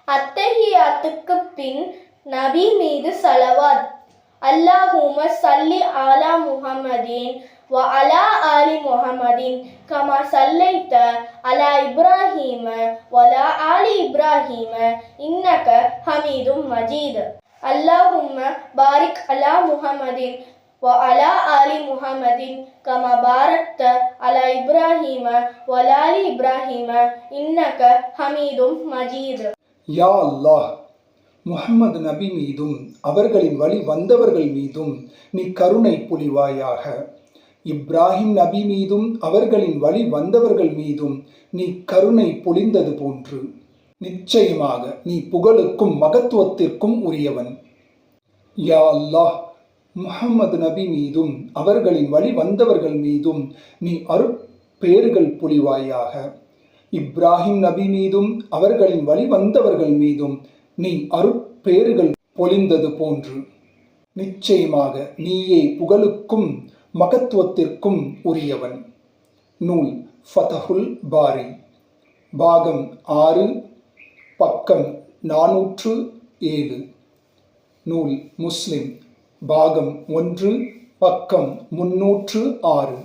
அத்தஹியாத்துக்கு பின் நபி மீது ஸலவாத். அல்லாஹும்ம ஸல்லி அலா முஹம்மதின் வ அலா ஆலி முஹம்மதின் கமா ஸல்லைத அலா இப்ராஹீம வ அலா ஆலி இப்ராஹீம இன்னக ஹமீதும் மஜீத். அல்லாஹும்ம பாரிக் அலா முஹம்மதின் வ அலா ஆலி முஹம்மதின் கமா பாரக்த அலா இப்ராஹீம வ அலா ஆலி இப்ராஹீம இன்னக ஹமீதும் மஜீத். யா அல்லாஹ், முஹம்மது நபி மீதும் அவர்களின் வழி வந்தவர்கள் மீதும் நீ கருணை புரிவாயாக. இப்ராஹிம் நபி மீதும் அவர்களின் வழி வந்தவர்கள் மீதும் நீ கருணை பொழிந்தது போன்று நிச்சயமாக நீ புகழுக்கும் மகத்துவத்திற்கும் உரியவன். யா அல்லாஹ், முஹம்மது நபி மீதும் அவர்களின் வழி வந்தவர்கள் மீதும் நீ அருட்பேறுகள் புரிவாயாக. இப்ராஹிம் நபி மீதும் அவர்களின் வழி வந்தவர்கள் மீதும் நீ அருட்பேறுகள் பொழிந்தது போன்று நிச்சயமாக நீயே புகழுக்கும் மகத்துவத்திற்கும் உரியவன். நூல் ஃபதஹுல் பாரி, பாகம் 6, பக்கம் 407. நூல் முஸ்லிம், பாகம் 1, பக்கம் 306.